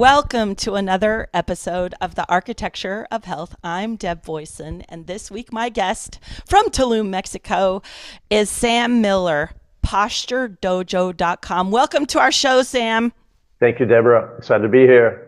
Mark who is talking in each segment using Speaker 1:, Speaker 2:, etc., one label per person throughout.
Speaker 1: Welcome to another episode of the Architecture of Health. I'm Deb Voisin, and this week my guest from Tulum, Mexico is Sam Miller, posturedojo.com. Welcome to our show, Sam.
Speaker 2: Thank you, Deborah. Excited to be here.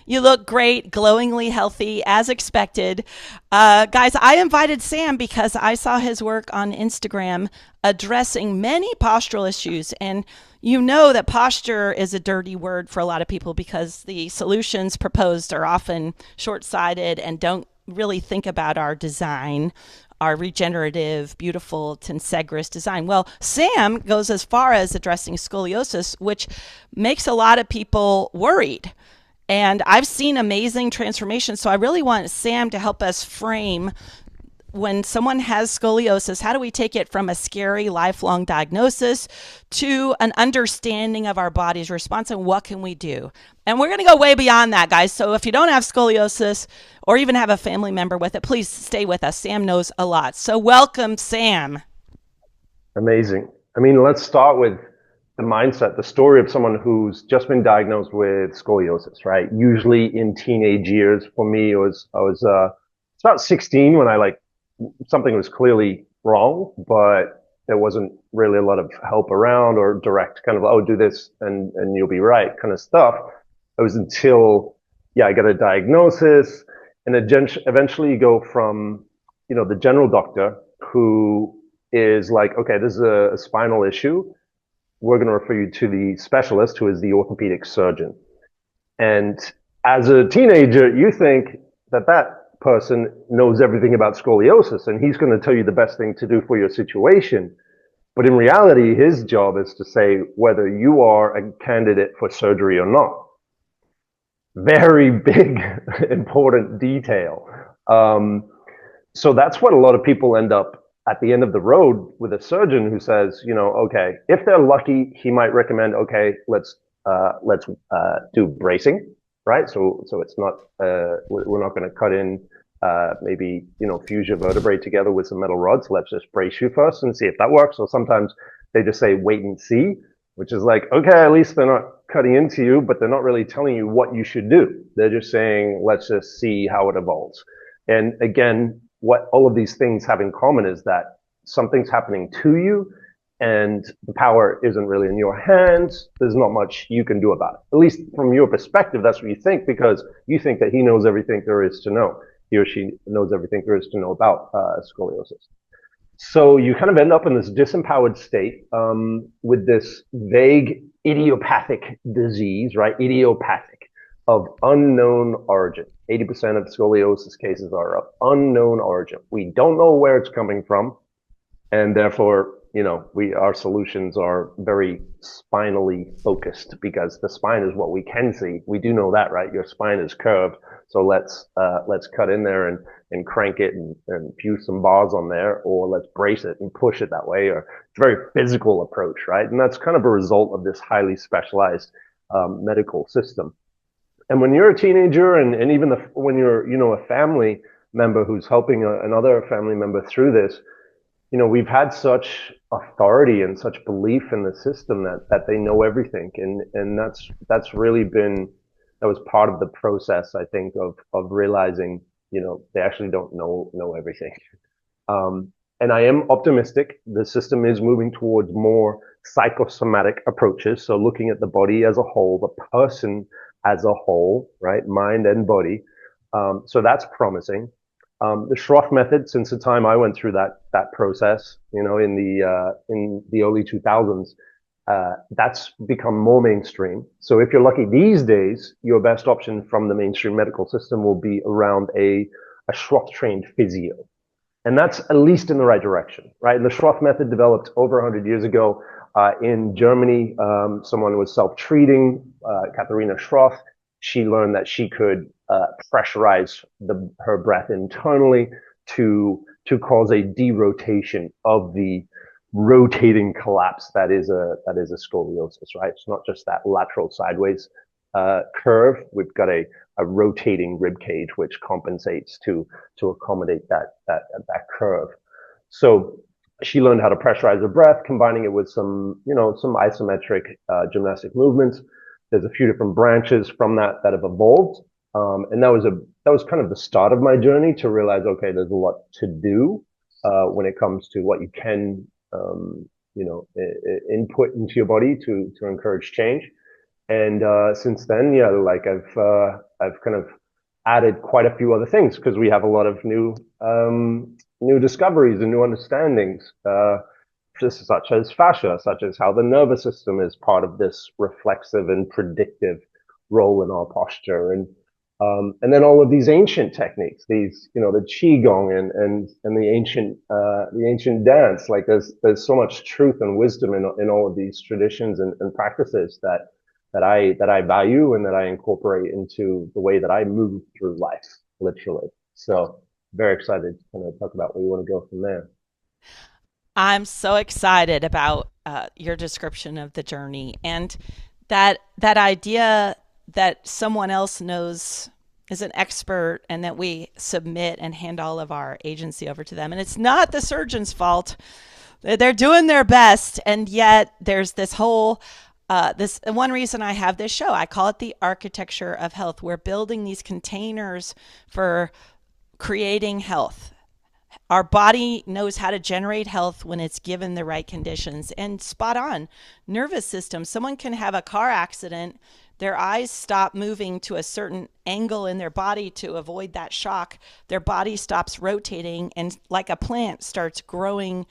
Speaker 1: You look great, glowingly healthy, as expected. Guys, I invited Sam because I saw his work on Instagram addressing many postural issues. And you know that posture is a dirty word for a lot of people because the solutions proposed are often short sighted and don't really think about our design, our regenerative, beautiful Tensegrity design. Well, Sam goes as far as addressing scoliosis, which makes a lot of people worried. And I've seen amazing transformations. So I really want Sam to help us frame when someone has scoliosis, how do we take it from a scary lifelong diagnosis to an understanding of our body's response and what can we do? And we're going to go way beyond that, guys. So if you don't have scoliosis or even have a family member with it, please stay with us. Sam knows a lot. So welcome, Sam.
Speaker 2: Amazing. Let's start with the mindset, the story of someone who's just been diagnosed with scoliosis, right? Usually in teenage years. For me, I was about 16 when something was clearly wrong, but there wasn't really a lot of help around or direct kind of, oh, do this and you'll be right kind of stuff. It was until, I got a diagnosis, and eventually you go from, the general doctor who is like, okay, this is a spinal issue. We're going to refer you to the specialist, who is the orthopedic surgeon. And as a teenager, you think that person knows everything about scoliosis and he's going to tell you the best thing to do for your situation. But in reality, his job is to say whether you are a candidate for surgery or not. Very big, important detail. So that's what a lot of people end up at the end of the road with a surgeon who says, okay, if they're lucky, he might recommend, okay, let's do bracing, right? So it's not, we're not going to cut in, maybe, fuse your vertebrae together with some metal rods. Let's just brace you first and see if that works. Or sometimes they just say, wait and see, which is like, okay, at least they're not cutting into you, but they're not really telling you what you should do. They're just saying, let's just see how it evolves. And again, what all of these things have in common is that something's happening to you and the power isn't really in your hands. There's not much you can do about it. At least from your perspective, that's what you think, because you think that he knows everything there is to know. He or she knows everything there is to know about scoliosis. So you kind of end up in this disempowered state with this vague idiopathic disease, right? Idiopathic, of unknown origin. 80% of scoliosis cases are of unknown origin. We don't know where it's coming from, and therefore, our solutions are very spinally focused because the spine is what we can see. We do know that, right? Your spine is curved, so let's cut in there and crank it and fuse some bars on there, or let's brace it and push it that way. Or it's a very physical approach, right? And that's kind of a result of this highly specialized medical system. And when you're a teenager and even when you're, a family member who's helping another family member through this, we've had such authority and such belief in the system that they know everything. And that's really that was part of the process, I think, of realizing, they actually don't know everything. And I am optimistic. The system is moving towards more psychosomatic approaches. So looking at the body as a whole, the person as a whole, right? Mind and body. So that's promising. The Schroth method, since the time I went through that process, in the early 2000s, that's become more mainstream. So if you're lucky these days, your best option from the mainstream medical system will be around a Schroth trained physio. And that's at least in the right direction, right? And the Schroth method developed over 100 years ago in Germany. Someone was self-treating, Katharina Schroth. She learned that she could pressurize her breath internally to cause a derotation of the rotating collapse that is a scoliosis, right? It's not just that lateral sideways curve. We've got a rotating rib cage which compensates to accommodate that curve. So she learned how to pressurize her breath, combining it with some isometric gymnastic movements. there's a few different branches from that that have evolved. And that was kind of the start of my journey to realize, okay, there's a lot to do when it comes to what you can, input into your body to encourage change. And since then, yeah, like I've kind of added quite a few other things because we have a lot of new discoveries and new understandings, just such as fascia, such as how the nervous system is part of this reflexive and predictive role in our posture, and then all of these ancient techniques, these the qigong and the ancient dance. Like there's so much truth and wisdom in all of these traditions and practices that I value and that I incorporate into the way that I move through life, literally. So very excited to kind of talk about where you want to go from there.
Speaker 1: I'm so excited about your description of the journey and that idea that someone else knows is an expert and that we submit and hand all of our agency over to them. And it's not the surgeon's fault. They're doing their best. And yet there's this whole this one reason I have this show. I call it the architecture of health. We're building these containers for creating health. Our body knows how to generate health when it's given the right conditions. And spot on, nervous system. Someone can have a car accident, their eyes stop moving to a certain angle in their body to avoid that shock. Their body stops rotating and, like a plant, starts growing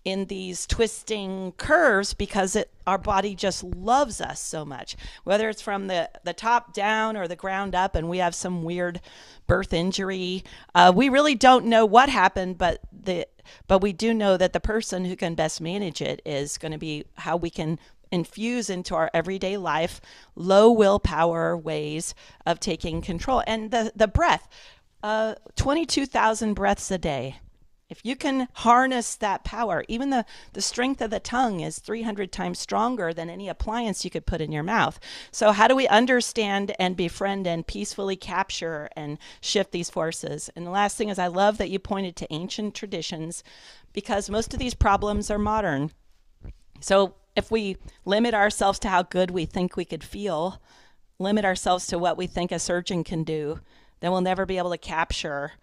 Speaker 1: in these twisting curves because our body just loves us so much, whether it's from the top down or the ground up, and we have some weird birth injury. We really don't know what happened, but we do know that the person who can best manage it is going to be how we can infuse into our everyday life low willpower ways of taking control. And the breath, 22,000 breaths a day. If you can harness that power, even the strength of the tongue is 300 times stronger than any appliance you could put in your mouth. So how do we understand and befriend and peacefully capture and shift these forces? And the last thing is, I love that you pointed to ancient traditions because most of these problems are modern. So if we limit ourselves to how good we think we could feel, limit ourselves to what we think a surgeon can do, then we'll never be able to capture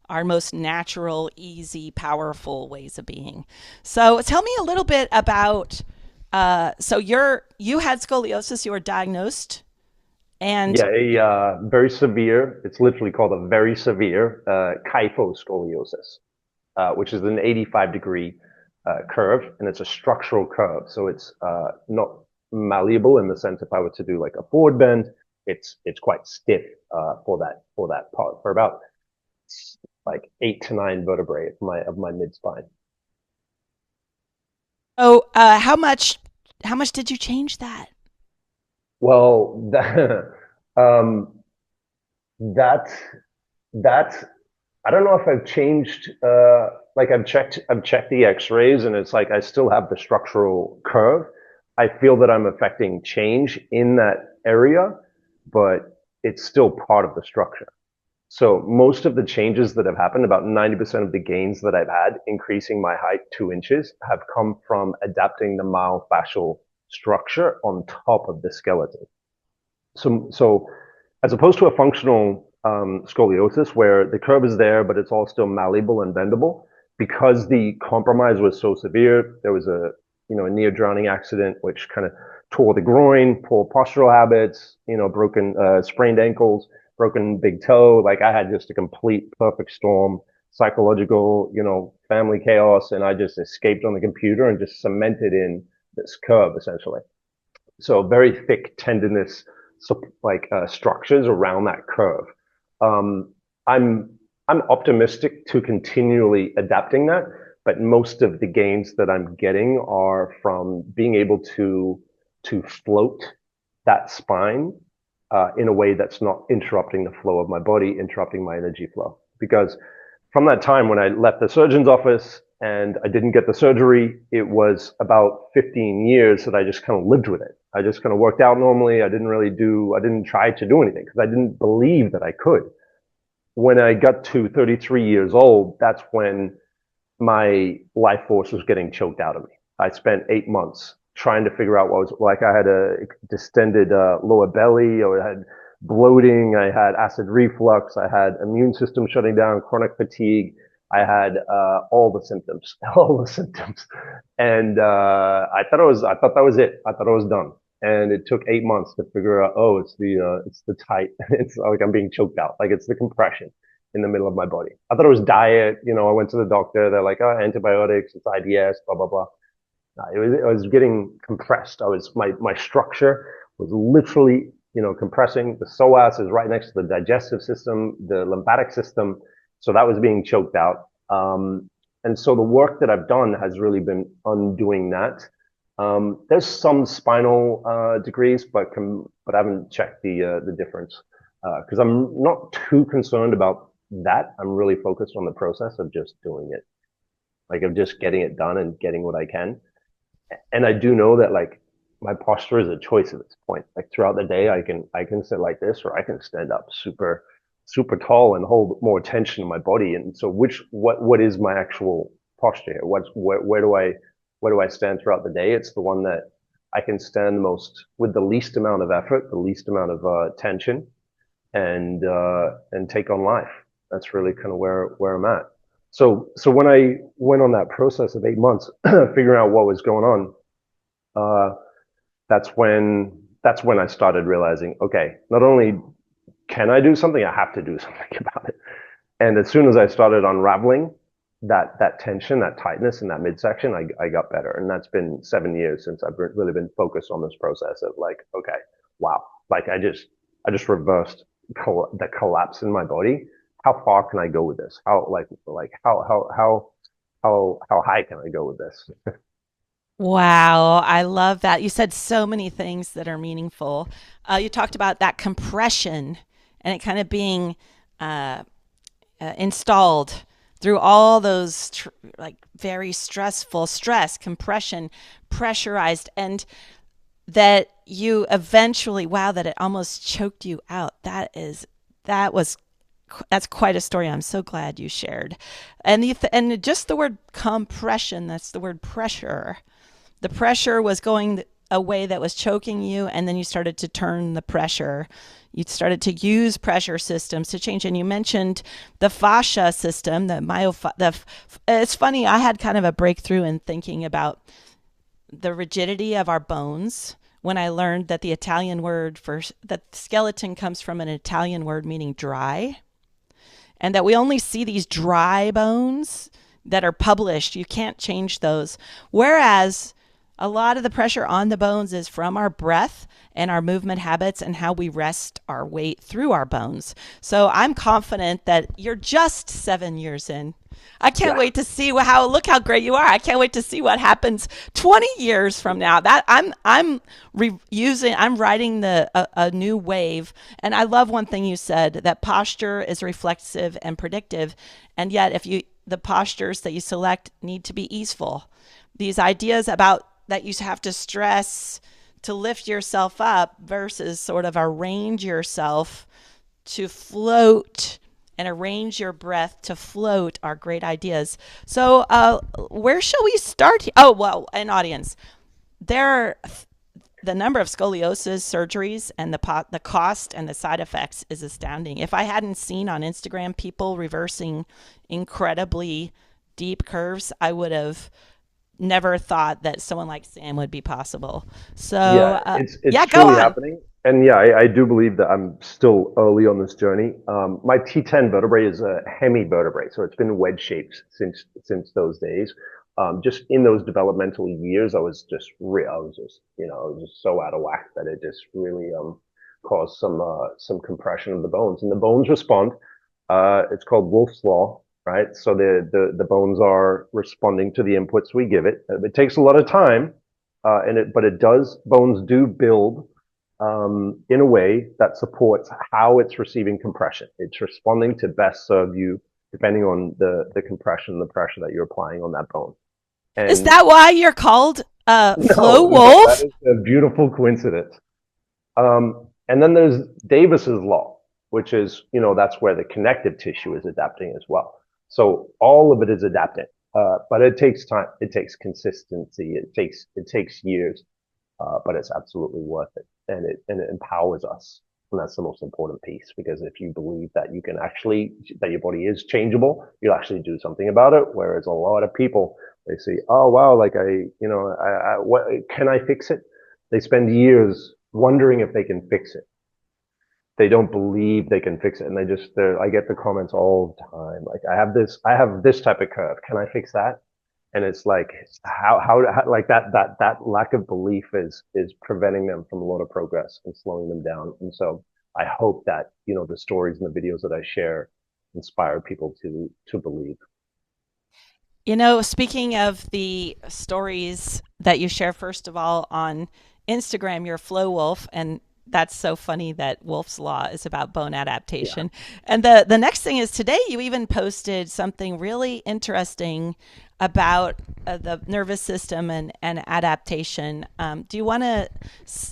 Speaker 1: our most natural, easy, powerful ways of being. So tell me a little bit about. So you had scoliosis. You were diagnosed, and
Speaker 2: Yeah, a very severe. It's literally called a very severe kyphoscoliosis, which is an 85-degree curve, and it's a structural curve. So it's not malleable in the sense if I were to do like a forward bend, it's quite stiff for that part for about like 8 to 9 vertebrae of my mid spine.
Speaker 1: oh, how much did you change that?
Speaker 2: Well, um, that that I don't know if I've changed. Like I've checked the X-rays, and it's like I still have the structural curve. I feel that I'm affecting change in that area, but it's still part of the structure. So most of the changes that have happened, about 90% of the gains that I've had, increasing my height 2 inches, have come from adapting the myofascial structure on top of the skeleton. So as opposed to a functional scoliosis where the curve is there, but it's all still malleable and bendable, because the compromise was so severe, there was a near drowning accident, which kind of tore the groin, poor postural habits, broken, sprained ankles, broken big toe. Like I had just a complete perfect storm, psychological, family chaos, and I just escaped on the computer and just cemented in this curve essentially. So very thick tendinous, like structures around that curve. Um, I'm I'm optimistic to continually adapting that, but most of the gains that I'm getting are from being able to float that spine in a way that's not interrupting the flow of my body, interrupting my energy flow. Because from that time when I left the surgeon's office and I didn't get the surgery, it was about 15 years that I just kind of lived with it. I just kind of worked out normally. I didn't try to do anything because I didn't believe that I could. When I got to 33 years old, that's when my life force was getting choked out of me. I spent 8 months trying to figure out what was like. I had a distended lower belly, or I had bloating, I had acid reflux, I had immune system shutting down, chronic fatigue. I had all the symptoms, all the symptoms, and I thought that was it. I thought I was done, and it took 8 months to figure out. Oh, it's the tight. It's like I'm being choked out. Like it's the compression in the middle of my body. I thought it was diet. I went to the doctor. They're like, oh, antibiotics. It's IBS. Blah blah blah. No, I was getting compressed. My structure was literally, compressing. The psoas is right next to the digestive system, the lymphatic system. So that was being choked out. And so the work that I've done has really been undoing that. There's some spinal degrees, but I haven't checked the difference because I'm not too concerned about that. I'm really focused on the process of just doing it, like of just getting it done and getting what I can. And I do know that like my posture is a choice at this point. Like throughout the day, I can sit like this, or I can stand up super tall and hold more tension in my body. And so what is my actual posture here? Where do I stand throughout the day? It's the one that I can stand the most with the least amount of effort, the least amount of tension, and take on life. That's really kind of where I'm at. So when I went on that process of 8 months, figuring out what was going on, uh, that's when I started realizing, okay, not only can I do something, I have to do something about it. And as soon as I started unraveling that tension, that tightness in that midsection, I got better. And that's been 7 years since I've really been focused on this process of like, okay, wow, like I just reversed the collapse in my body. How far can I go with this? How high can I go with this?
Speaker 1: Wow, I love that. You said so many things that are meaningful. You talked about that compression and it kind of being uh, installed through all those like very stressful stress, compression, pressurized, and that you eventually, wow, that it almost choked you out. That was that's quite a story. I'm so glad you shared. And just the word compression, that's the word pressure. The pressure was going a way that was choking you, and then you started to turn the pressure. You started to use pressure systems to change. And you mentioned the fascia system, it's funny, I had kind of a breakthrough in thinking about the rigidity of our bones when I learned that the Italian word for that skeleton comes from an Italian word meaning dry, and that we only see these dry bones that are published. You can't change those. Whereas a lot of the pressure on the bones is from our breath and our movement habits and how we rest our weight through our bones. So I'm confident that you're just 7 years in. I can't
Speaker 2: Yeah.
Speaker 1: wait to see look how great you are. I can't wait to see what happens 20 years from now. That I'm writing a new wave. And I love one thing you said, that posture is reflexive and predictive. And yet the postures that you select need to be easeful. These ideas about that you have to stress to lift yourself up versus sort of arrange yourself to float and arrange your breath to float are great ideas. So, where shall we start? Oh, well, an audience. There, the number of scoliosis surgeries and the cost and the side effects is astounding. If I hadn't seen on Instagram people reversing incredibly deep curves, I would have never thought that someone like Sam would be possible. So,
Speaker 2: Yeah, it's
Speaker 1: yeah, go
Speaker 2: truly
Speaker 1: on.
Speaker 2: happening. And yeah, I do believe that I'm still early on this journey. My T10 vertebrae is a hemivertebrae, so it's been wedge shaped since those days. Just in those developmental years, I was just, I was just so out of whack that it just really caused some compression of the bones, and the bones respond. It's called Wolff's law, right? So the bones are responding to the inputs we give it. It takes a lot of time, but it does. Bones do build in a way that supports how it's receiving compression. It's responding to best serve you depending on the compression, the pressure that you're applying on that bone.
Speaker 1: Is
Speaker 2: And
Speaker 1: that why you're called Flow
Speaker 2: no, that
Speaker 1: Wolf?
Speaker 2: is a beautiful coincidence. And then there's Davis's law, which is, that's where the connective tissue is adapting as well. So all of it is adapting, but it takes time. It takes consistency. It takes years. but it's absolutely worth it, and it empowers us. And that's the most important piece, because if you believe that you can actually, that your body is changeable, you'll actually do something about it. Whereas a lot of people, they say, oh wow, like what can I fix it? They spend years wondering if they can fix it. They don't believe they can fix it, and I get the comments all the time, like I have this type of curve. Can I fix that? And it's like how like that lack of belief is preventing them from a lot of progress and slowing them down. And so I hope that, the stories and the videos that I share inspire people to believe.
Speaker 1: Speaking of the stories that you share, first of all, on Instagram, you're Flow Wolf, and that's so funny that Wolf's Law is about bone
Speaker 2: Yeah.
Speaker 1: adaptation. And the next thing is today you even posted something really interesting about the nervous system and adaptation. Do you want to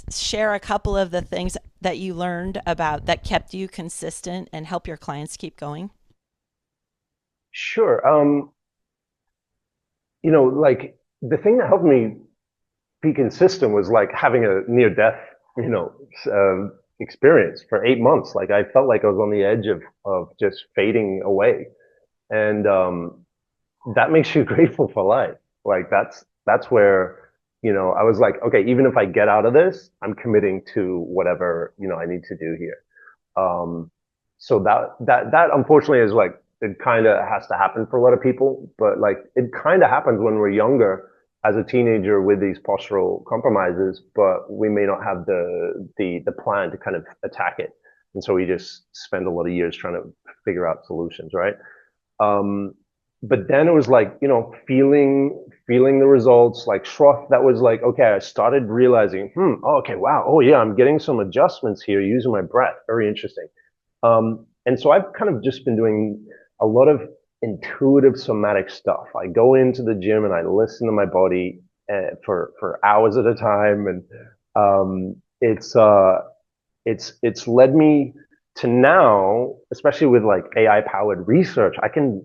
Speaker 1: share a couple of the things that you learned about that kept you consistent and help your clients keep going?
Speaker 2: Sure. Like the thing that helped me be consistent was like having a near death, experience for 8 months. Like I felt like I was on the edge of just fading away. And that makes you grateful for life. Like that's where, I was like, okay, even if I get out of this, I'm committing to whatever, I need to do here. Um, so that unfortunately is like, it kind of has to happen for a lot of people, but like it kind of happens when we're younger as a teenager with these postural compromises, but we may not have the plan to kind of attack it. And so we just spend a lot of years trying to figure out solutions, right? Um, but then it was like, feeling the results, like Schroth, that was like, okay, I started realizing, oh, okay, wow, oh yeah, I'm getting some adjustments here using my breath. Very interesting. And so I've kind of just been doing a lot of intuitive somatic stuff. I go into the gym and I listen to my body for hours at a time, and it's led me to now, especially with like AI powered research, I can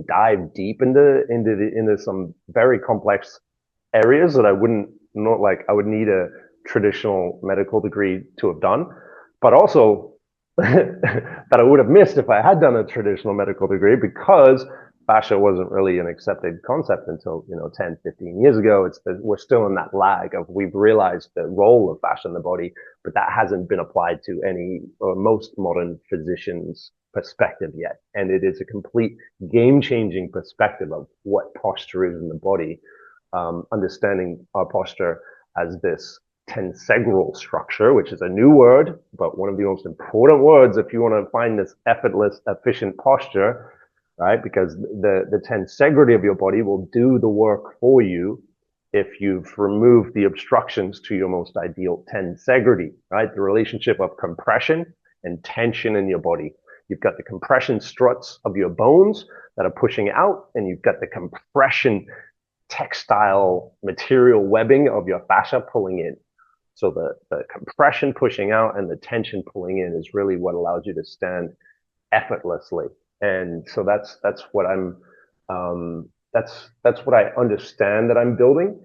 Speaker 2: dive deep into some very complex areas that I wouldn't not like I would need a traditional medical degree to have done, but also that I would have missed if I had done a traditional medical degree, because fascia wasn't really an accepted concept until 10 15 years ago. We're still in that lag of, we've realized the role of fascia in the body, but that hasn't been applied to any or most modern physicians perspective yet, and it is a complete game changing perspective of what posture is in the body. Understanding our posture as this tensegral structure, which is a new word, but one of the most important words if you want to find this effortless, efficient posture, right? Because the tensegrity of your body will do the work for you if you've removed the obstructions to your most ideal tensegrity, right? The relationship of compression and tension in your body. You've got the compression struts of your bones that are pushing out, and you've got the compression textile material webbing of your fascia pulling in. So the compression pushing out and the tension pulling in is really what allows you to stand effortlessly. And so that's what that's what I understand that I'm building.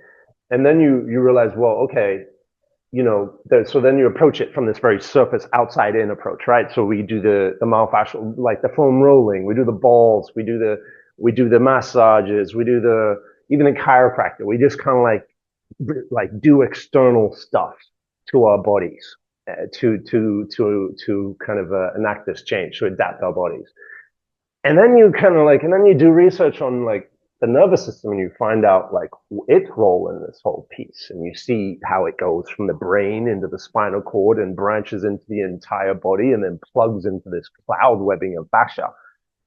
Speaker 2: And then you realize, well, okay, so then you approach it from this very surface outside in approach, right? So we do the myofascial, like the foam rolling, we do the balls, we do the massages, we do even in chiropractor, we just kind of like do external stuff to our bodies to kind of enact this change, to adapt our bodies. And then and then you do research on like the nervous system, and you find out like its role in this whole piece, and you see how it goes from the brain into the spinal cord and branches into the entire body and then plugs into this cloud webbing of fascia.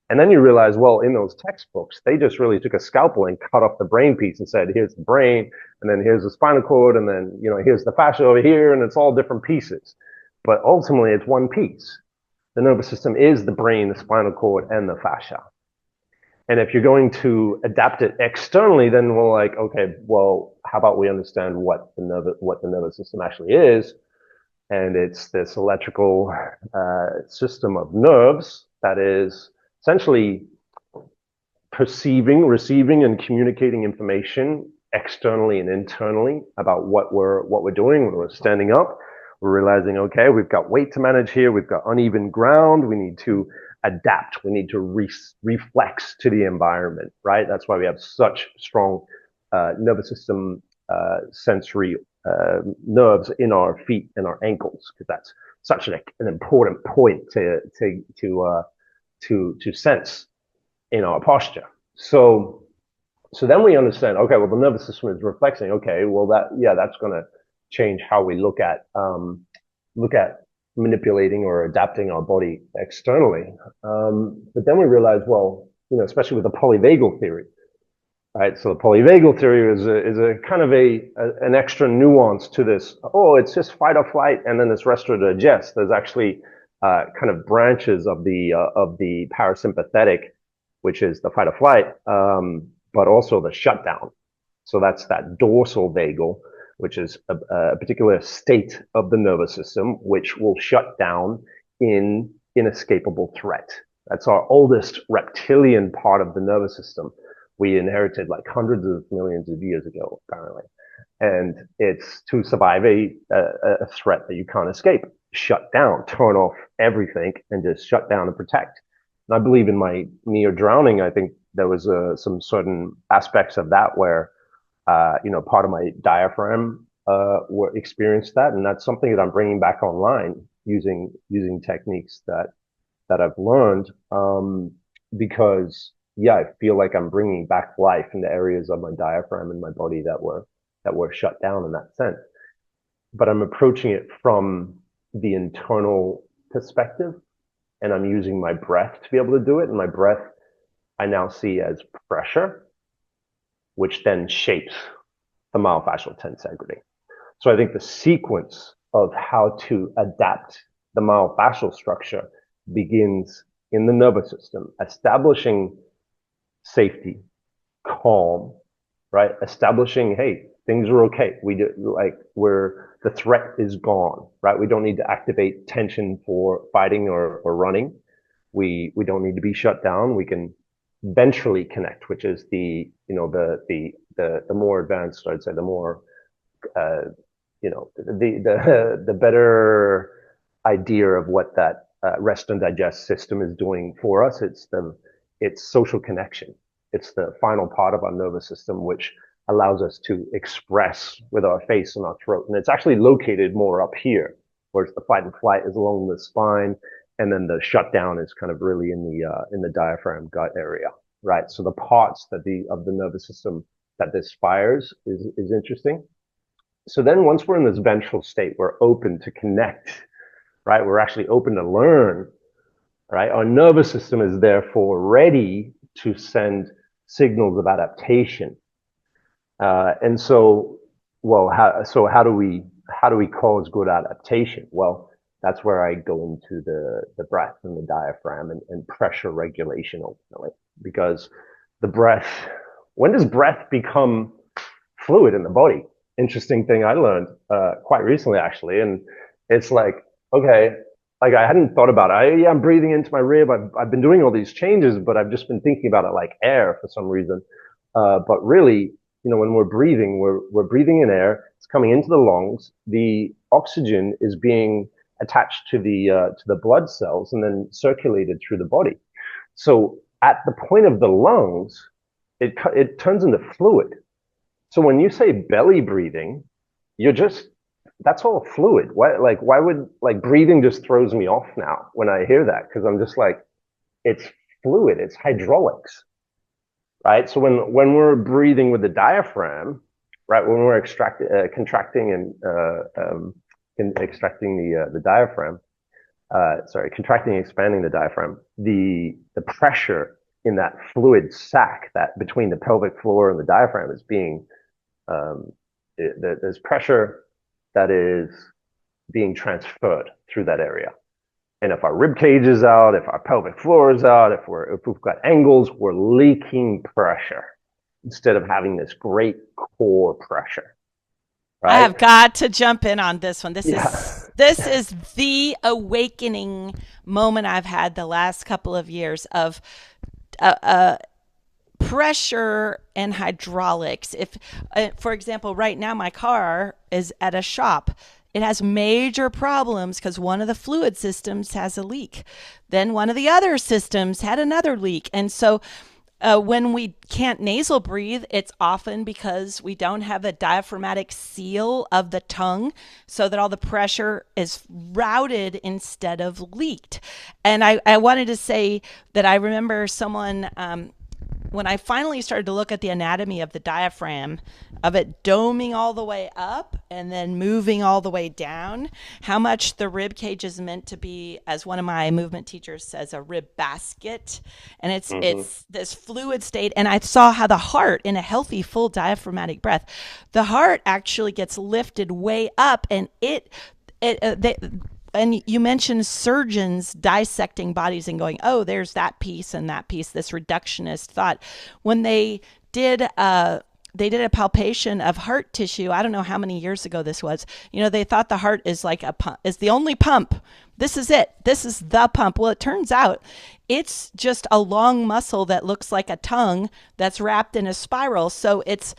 Speaker 2: And then you realize, well, in those textbooks, they just really took a scalpel and cut off the brain piece and said, here's the brain, and then here's the spinal cord, and then, here's the fascia over here, and it's all different pieces. But ultimately, it's one piece. The nervous system is the brain, the spinal cord, and the fascia. And if you're going to adapt it externally, then we're like, okay, well, how about we understand what the nervous system actually is? And it's this electrical system of nerves that is essentially perceiving, receiving, and communicating information externally and internally about what we're doing when we're standing up. We're realizing, okay, we've got weight to manage here. We've got uneven ground. We need to adapt. We need to reflex to the environment, right? That's why we have such strong nervous system sensory nerves in our feet and our ankles, because that's such an important point to sense in our posture. So then we understand, okay, well, the nervous system is reflexing. Okay, well, that's going to change how we look at manipulating or adapting our body externally. But then we realize, well, especially with the polyvagal theory, right? So the polyvagal theory is a kind of an extra nuance to this. Oh, it's just fight or flight, and then it's rest or digest. There's actually kind of branches of the parasympathetic, which is the fight or flight, but also the shutdown. So that's that dorsal vagal, which is a particular state of the nervous system, which will shut down in inescapable threat. That's our oldest reptilian part of the nervous system. We inherited like hundreds of millions of years ago, apparently. And it's to survive a threat that you can't escape. Shut down, turn off everything, and just shut down and protect. And I believe in my near drowning, I think there was some certain aspects of that where, part of my diaphragm experienced that. And that's something that I'm bringing back online using techniques that I've learned, because I feel like I'm bringing back life in the areas of my diaphragm and my body that were shut down in that sense. But I'm approaching it from the internal perspective, and I'm using my breath to be able to do it. And my breath, I now see as pressure, which then shapes the myofascial tensegrity. So I think the sequence of how to adapt the myofascial structure begins in the nervous system, establishing safety, calm, right? Establishing, hey, things are okay. The threat is gone, right? We don't need to activate tension for fighting or running. We don't need to be shut down. We can ventrally connect, which is the more advanced, I'd say, the more the better idea of what that rest and digest system is doing for us. It's social connection. It's the final part of our nervous system, which allows us to express with our face and our throat. And it's actually located more up here, whereas the fight and flight is along the spine, and then the shutdown is kind of really in the diaphragm gut area, right? So the parts of the nervous system that this fires is interesting. So then once we're in this ventral state, we're open to connect, right? We're actually open to learn, right? Our nervous system is therefore ready to send signals of adaptation. And so, how do we cause good adaptation? Well, that's where I go into the breath and the diaphragm and pressure regulation ultimately, because when does breath become fluid in the body? Interesting thing I learned quite recently, actually. And it's like, okay, like I hadn't thought about it. I'm breathing into my rib. I've been doing all these changes, but I've just been thinking about it like air for some reason. But really, when we're breathing, we're breathing in air. It's coming into the lungs. The oxygen is being attached to the blood cells and then circulated through the body. So at the point of the lungs, it turns into fluid. So when you say belly breathing, that's all fluid. Why would breathing just throws me off now when I hear that? Because I'm just like, it's fluid, it's hydraulics, right? So when we're breathing with the diaphragm, right, when we're contracting and extracting the diaphragm, contracting and expanding the diaphragm, the pressure in that fluid sac that between the pelvic floor and the diaphragm is being there's pressure that is being transferred through that area. And if our rib cage is out, if our pelvic floor is out, if we've got angles, we're leaking pressure instead of having this great core pressure. Right?
Speaker 1: I have got to jump in on this one. This is the awakening moment I've had the last couple of years of pressure and hydraulics. If, for example, right now my car is at a shop. It has major problems because one of the fluid systems has a leak. Then one of the other systems had another leak. And so when we can't nasal breathe, it's often because we don't have a diaphragmatic seal of the tongue so that all the pressure is routed instead of leaked. And I wanted to say that I remember someone, when I finally started to look at the anatomy of the diaphragm, of it doming all the way up and then moving all the way down, how much the rib cage is meant to be, as one of my movement teachers says, a rib basket. And it's
Speaker 2: Hmm.
Speaker 1: it's this fluid state. And I saw how the heart, in a healthy, full diaphragmatic breath, the heart actually gets lifted way up, and and you mentioned surgeons dissecting bodies and going, oh, there's that piece and that piece, this reductionist thought. When they did a palpation of heart tissue. I don't know how many years ago this was. They thought the heart is like a pump, is the only pump. This is it. This is the pump. Well, it turns out it's just a long muscle that looks like a tongue that's wrapped in a spiral. So it's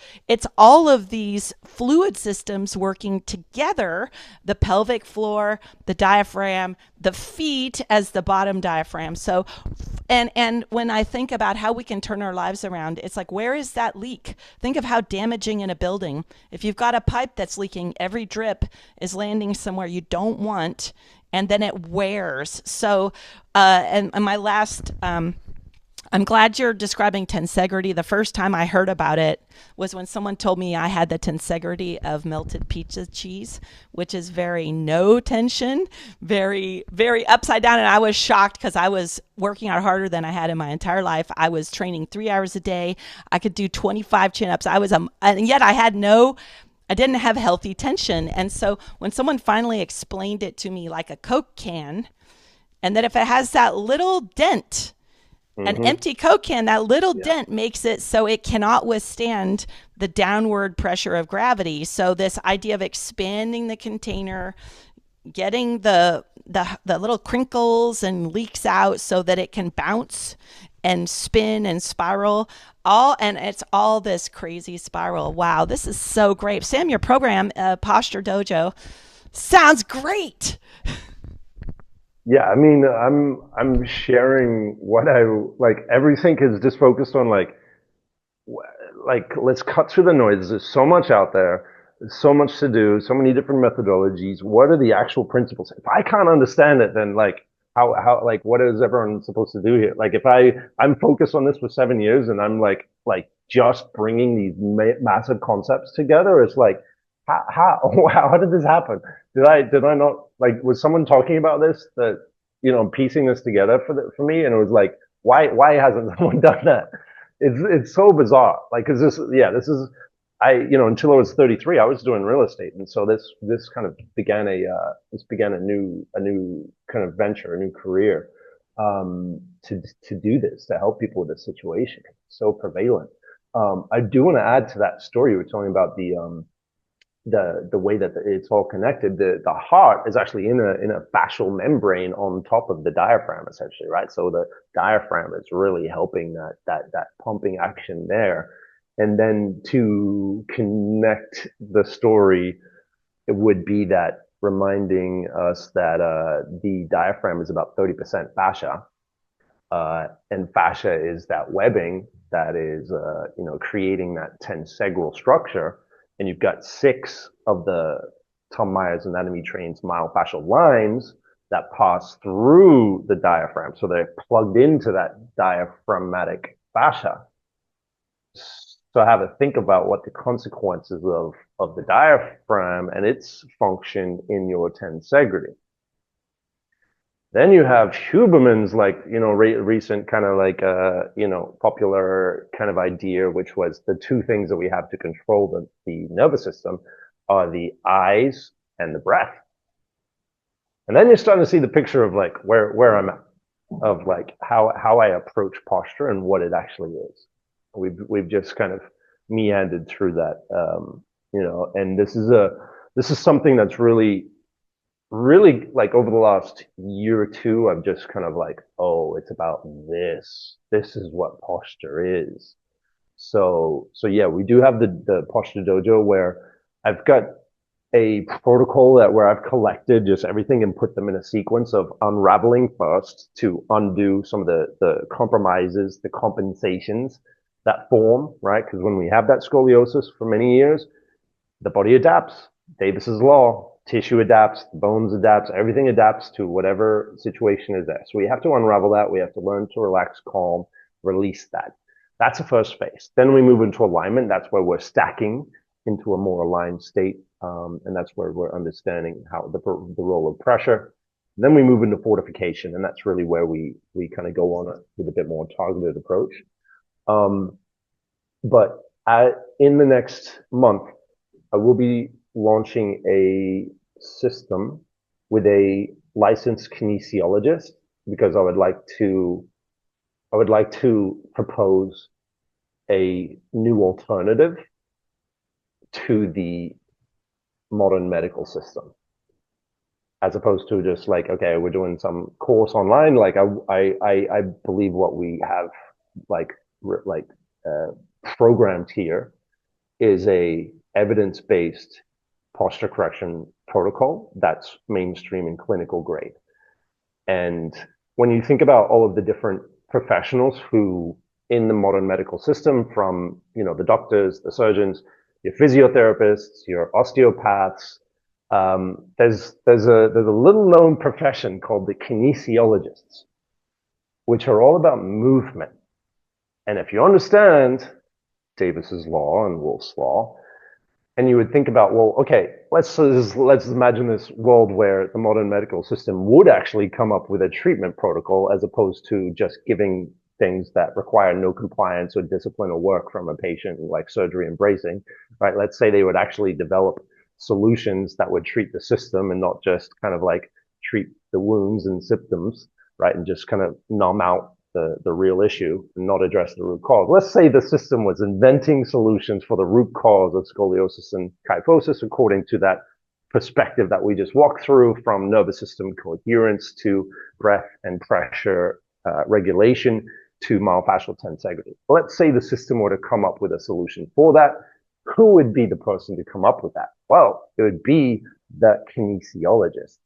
Speaker 1: all of these fluid systems working together, the pelvic floor, the diaphragm, the feet as the bottom diaphragm. So and when I think about how we can turn our lives around, it's like, where is that leak? Think of how damaging in a building. If you've got a pipe that's leaking, every drip is landing somewhere you don't want, and then it wears. So, and my last, I'm glad you're describing tensegrity. The first time I heard about it was when someone told me I had the tensegrity of melted pizza cheese, which is very no tension, very, very upside down. And I was shocked because I was working out harder than I had in my entire life. I was training 3 hours a day. I could do 25 chin ups. And yet I didn't have healthy tension. And so when someone finally explained it to me like a Coke can, and that if it has that little dent, an
Speaker 2: Hmm.
Speaker 1: empty Coke can, that little
Speaker 2: Yeah.
Speaker 1: dent makes it so it cannot withstand the downward pressure of gravity. So this idea of expanding the container, getting the little crinkles and leaks out so that it can bounce and spin and spiral, and it's all this crazy spiral. Wow, this is so great. Sam, your program, Posture Dojo, sounds great.
Speaker 2: Yeah, I mean, I'm sharing what I like. Everything is just focused on like let's cut through the noise. There's so much out there. There's so much to do. So many different methodologies. What are the actual principles? If I can't understand it, then like how like what is everyone supposed to do here? Like if I'm focused on this for 7 years and I'm like just bringing these massive concepts together, it's like how did this happen? Did I not like was someone talking about this that piecing this together for me, and it was like why hasn't someone done that? It's so bizarre. Like, cause this is, until I was 33, I was doing real estate. And so this kind of began a new kind of venture, a new career, to do this, to help people with this situation. It's so prevalent. I do want to add to that story you were talking about the way that it's all connected. The heart is actually in a fascial membrane on top of the diaphragm, essentially, right? So the diaphragm is really helping that pumping action there. And then to connect the story, it would be that reminding us that the diaphragm is about 30% fascia, and fascia is that webbing that is creating that tensegral structure. And you've got six of the Tom Myers Anatomy Train's myofascial lines that pass through the diaphragm, so they're plugged into that diaphragmatic fascia. So have a think about what the consequences of the diaphragm and its function in your tensegrity. Then you have Huberman's recent kind of popular kind of idea, which was the two things that we have to control the nervous system are the eyes and the breath. And then you're starting to see the picture of like where I'm at, of like how I approach posture and what it actually is. We've just kind of meandered through that, and this is something that's really like over the last year or two, I've just kind of like, oh, it's about this. This is what posture is. So yeah, we do have the posture dojo where I've got a protocol that where I've collected just everything and put them in a sequence of unraveling first to undo some of the compromises, the compensations that form, right? Because when we have that scoliosis for many years, the body adapts. Davis's law, tissue adapts, bones adapts, everything adapts to whatever situation is there. So we have to unravel that. We have to learn to relax, calm, release that. That's the first phase. Then we move into alignment. That's where we're stacking into a more aligned state. And that's where we're understanding how the role of pressure. Then we move into fortification, and that's really where we kind of go on it with a bit more targeted approach. Um, but in the next month, I will be launching a system with a licensed kinesiologist because I would like to propose a new alternative to the modern medical system, as opposed to just like, okay, we're doing some course online. Like I believe what we have like like uh, programmed here is a evidence-based posture correction protocol that's mainstream and clinical grade. And when you think about all of the different professionals who in the modern medical system, from the doctors, the surgeons, your physiotherapists, your osteopaths, there's a little known profession called the kinesiologists, which are all about movement. And if you understand Davis's law and Wolff's law, and you would think about, well, okay, let's imagine this world where the modern medical system would actually come up with a treatment protocol as opposed to just giving things that require no compliance or discipline or work from a patient, like surgery and bracing, right? Let's say they would actually develop solutions that would treat the system and not just kind of like treat the wounds and symptoms, right? And just kind of numb out the real issue and not address the root cause. Let's say the system was inventing solutions for the root cause of scoliosis and kyphosis according to that perspective that we just walked through, from nervous system coherence to breath and pressure regulation to myofascial tensegrity. Let's say the system were to come up with a solution for that. Who would be the person to come up with that? Well, it would be the kinesiologists,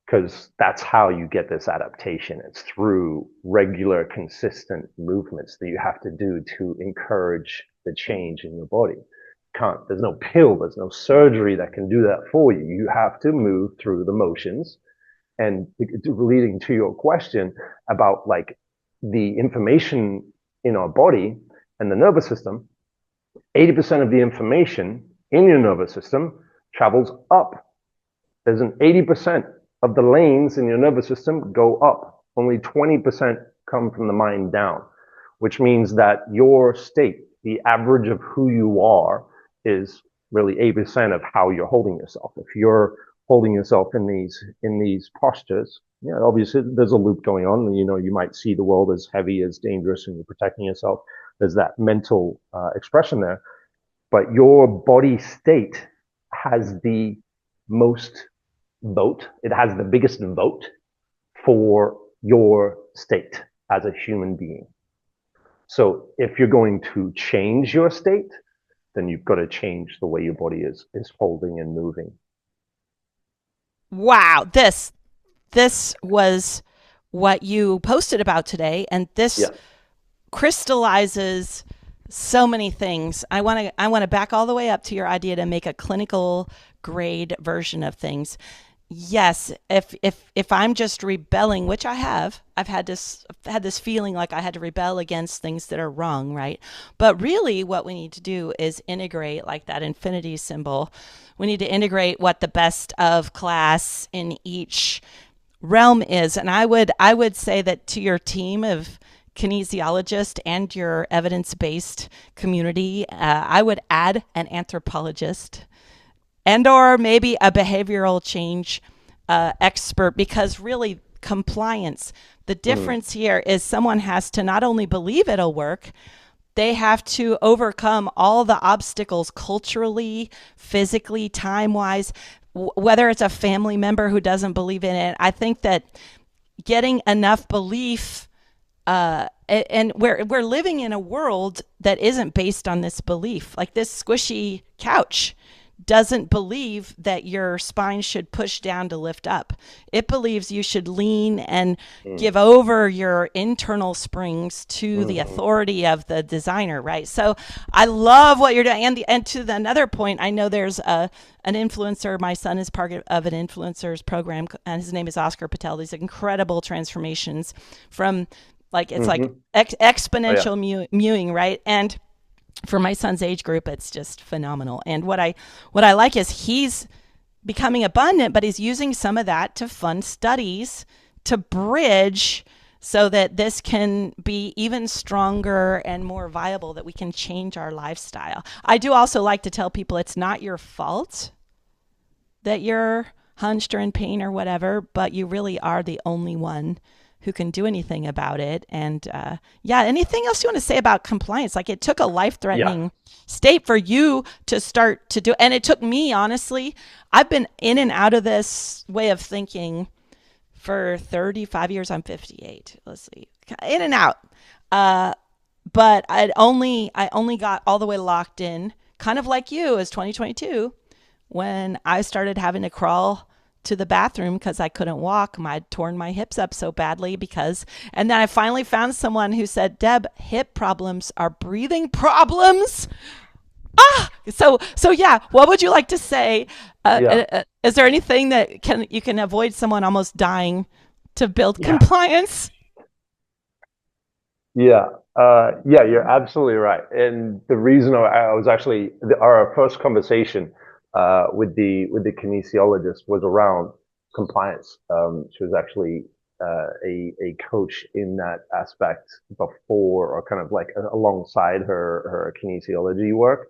Speaker 2: because that's how you get this adaptation. It's through regular, consistent movements that you have to do to encourage the change in your body. There's no pill, there's no surgery that can do that for you. You have to move through the motions. And leading to your question about like the information in our body and the nervous system, 80% of the information in your nervous system travels up. There's an 80% of the lanes in your nervous system go up. Only 20% come from the mind down, which means that your state, the average of who you are, is really 80% of how you're holding yourself. If you're holding yourself in these postures, yeah, obviously there's a loop going on. You might see the world as heavy, as dangerous, and you're protecting yourself. There's that mental expression there. But your body state has the most vote. It has the biggest vote for your state as a human being. So if you're going to change your state, then you've got to change the way your body is holding and moving.
Speaker 1: Wow, this was what you posted about today, and this
Speaker 2: Yeah.
Speaker 1: crystallizes so many things. I want to back all the way up to your idea to make a clinical grade version of things. Yes, if I'm just rebelling, which I have, I've had this feeling like I had to rebel against things that are wrong, right? But really what we need to do is integrate, like that infinity symbol. We need to integrate what the best of class in each realm is. And I would say that to your team of kinesiologists and your evidence-based community, I would add an anthropologist and or maybe a behavioral change expert, because really compliance, the difference here is someone has to not only believe it'll work, they have to overcome all the obstacles culturally, physically, time-wise, whether it's a family member who doesn't believe in it. I think that getting enough belief And we're living in a world that isn't based on this belief. Like this squishy couch doesn't believe that your spine should push down to lift up. It believes you should lean and
Speaker 2: Mm,
Speaker 1: give over your internal springs to the
Speaker 2: mhm.
Speaker 1: authority of the designer, right? So I love what you're doing. And to another point, I know there's an influencer. My son is part of an influencers program, and his name is Oscar Patel. These incredible transformations from like it's like
Speaker 2: Mhm. Oh yeah.
Speaker 1: exponential mewing, right? And for my son's age group, it's just phenomenal. And what I like is he's becoming abundant, but he's using some of that to fund studies to bridge so that this can be even stronger and more viable, that we can change our lifestyle. I do also like to tell people it's not your fault that you're hunched or in pain or whatever, but you really are the only one who can do anything about it. And yeah, anything else you want to say about compliance? Like it took a life
Speaker 2: Yeah.
Speaker 1: threatening state for you to start to do, and it took me, honestly, I've been in and out of this way of thinking for 35 years. I'm 58. Let's see, in and out. Uh, but I only got all the way locked in, kind of like you, as 2022 when I started having to crawl to the bathroom because I couldn't walk. I'd torn my hips up so badly and then I finally found someone who said, Deb, hip problems are breathing problems. So yeah, what would you like to say?
Speaker 2: Yeah.
Speaker 1: Is there anything that you can avoid someone almost dying to build
Speaker 2: Yeah.
Speaker 1: compliance?
Speaker 2: Yeah. Yeah, you're absolutely right. And the reason I was actually our first conversation with the kinesiologist was around compliance. She was actually a coach in that aspect before, or kind of like alongside her kinesiology work.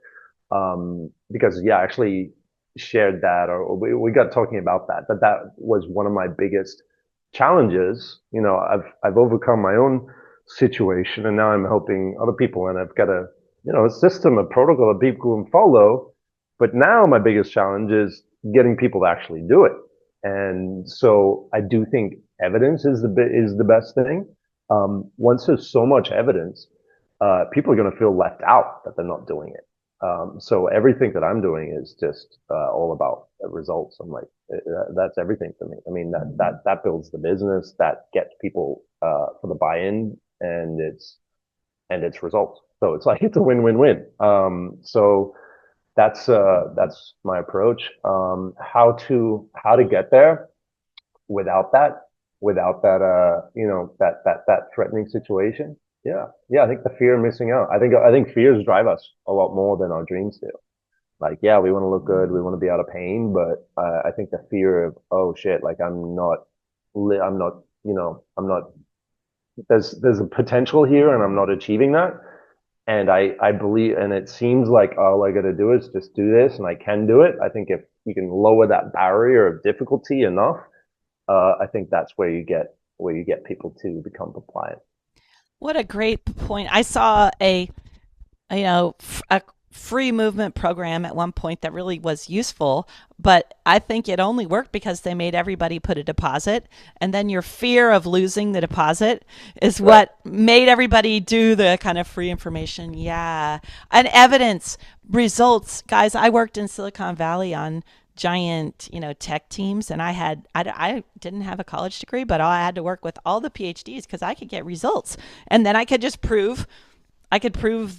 Speaker 2: Because yeah, I actually shared that, or we got talking about that. But that was one of my biggest challenges. You know, I've overcome my own situation, and now I'm helping other people, and I've got a system, a protocol that people can follow. But now my biggest challenge is getting people to actually do it. And so I do think evidence is the best thing. Once there's so much evidence, people are going to feel left out that they're not doing it. So everything that I'm doing is just all about results. I'm like, that's everything for me. I mean, that builds the business, that gets people for the buy-in, and it's results. So it's like it's a win-win-win. So that's my approach. How to get there without that that threatening situation. Yeah, I think the fear of missing out. I think fears drive us a lot more than our dreams do. Like, yeah, we want to look good, we want to be out of pain, but I think the fear of, oh shit, like I'm not, I'm not. There's a potential here, and I'm not achieving that. And I believe, and it seems like all I got to do is just do this, and I can do it. I think if you can lower that barrier of difficulty enough, I think that's where you get people to become compliant.
Speaker 1: What a great point. I saw a free movement program at one point that really was useful, but I think it only worked because they made everybody put a deposit, and then your fear of losing the deposit is
Speaker 2: Right.
Speaker 1: what made everybody do the kind of free information. Yeah. And evidence, results. Guys, I worked in Silicon Valley on giant, tech teams, and I didn't have a college degree, but I had to work with all the PhDs because I could get results, and then I could prove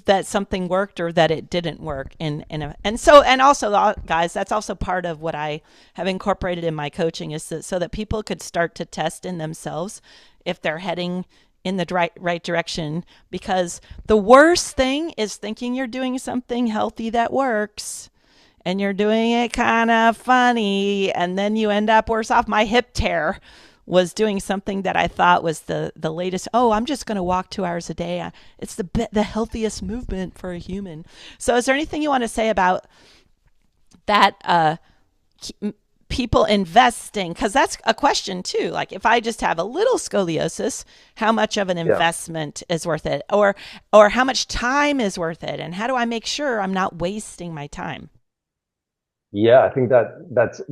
Speaker 1: that something worked or that it didn't work. And also, guys, that's also part of what I have incorporated in my coaching is so that people could start to test in themselves if they're heading in the right direction. Because the worst thing is thinking you're doing something healthy that works and you're doing it kind of funny, and then you end up worse off. My hip tear was doing something that I thought was the latest. Oh, I'm just going to walk 2 hours a day. It's the healthiest movement for a human. So, is there anything you want to say about that? People investing, because that's a question too. Like, if I just have a little scoliosis, how much of an
Speaker 2: Yeah.
Speaker 1: investment is worth it, or how much time is worth it, and how do I make sure I'm not wasting my time?
Speaker 2: Yeah, I think that's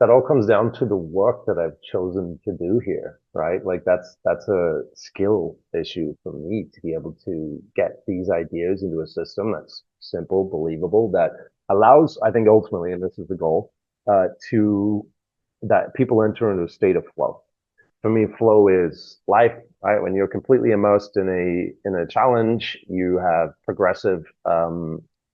Speaker 2: that all comes down to the work that I've chosen to do here, right? Like that's a skill issue for me to be able to get these ideas into a system that's simple, believable, that allows, I think ultimately, and this is the goal, to that people enter into a state of flow. For me, flow is life, right? When you're completely immersed in a challenge, you have progressive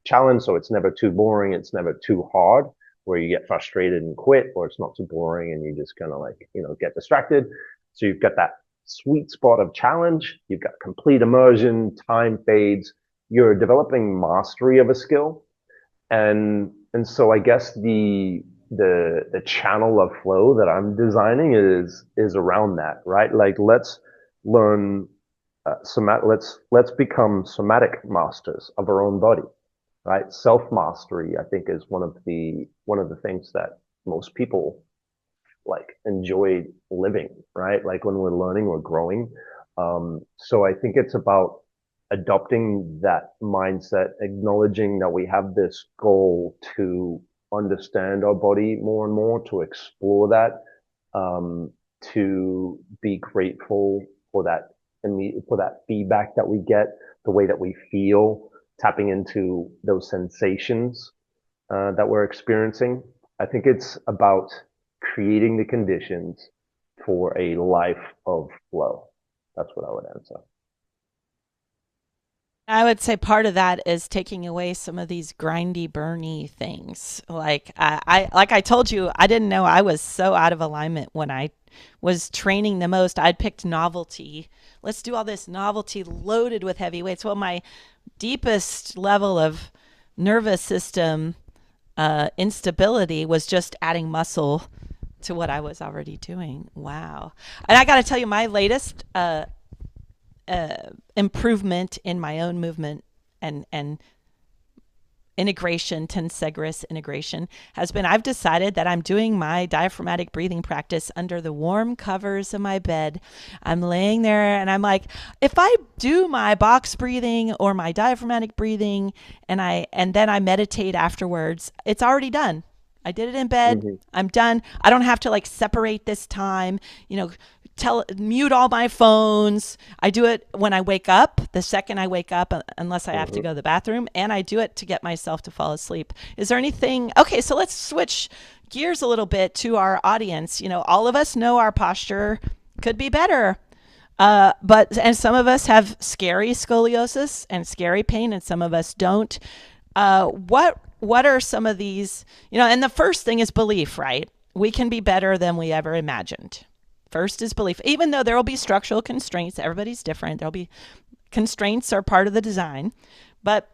Speaker 2: challenge, so it's never too boring, it's never too hard, where you get frustrated and quit, or it's not too boring and you just kind of like, get distracted. So you've got that sweet spot of challenge, you've got complete immersion, time fades, you're developing mastery of a skill. And so I guess the channel of flow that I'm designing is around that, right? Like let's learn let's become somatic masters of our own body, right? Self mastery, I think, is one of the things that most people like enjoy living, right? Like when we're learning, we're growing. So I think it's about adopting that mindset, acknowledging that we have this goal to understand our body more and more, to explore that, to be grateful for that for that feedback that we get, the way that we feel, tapping into those sensations that we're experiencing. I think it's about creating the conditions for a life of flow. That's what I would answer.
Speaker 1: I would say part of that is taking away some of these grindy, burny things. Like like I told you, I didn't know I was so out of alignment when I was training the most. I'd picked novelty. Let's do all this novelty loaded with heavy weights. Well, my deepest level of nervous system instability was just adding muscle to what I was already doing. Wow. And I got to tell you, my latest improvement in my own movement and integration, Tensegrity integration, has been I've decided that I'm doing my diaphragmatic breathing practice under the warm covers of my bed. I'm laying there and I'm like, if I do my box breathing or my diaphragmatic breathing and then I meditate afterwards, it's already done. I did it in bed.
Speaker 2: Mm-hmm.
Speaker 1: I'm done. I don't have to like separate this time, tell mute all my phones. I do it when I wake up, the second I wake up, unless I have to
Speaker 2: Mm-hmm.
Speaker 1: go to the bathroom, and I do it to get myself to fall asleep. Is there anything? Okay, so let's switch gears a little bit to our audience. All of us know our posture could be better. And some of us have scary scoliosis and scary pain, and some of us don't. What are some of these? And the first thing is belief, right? We can be better than we ever imagined. First is belief. Even though there will be structural constraints, everybody's different. There'll be constraints are part of the design. But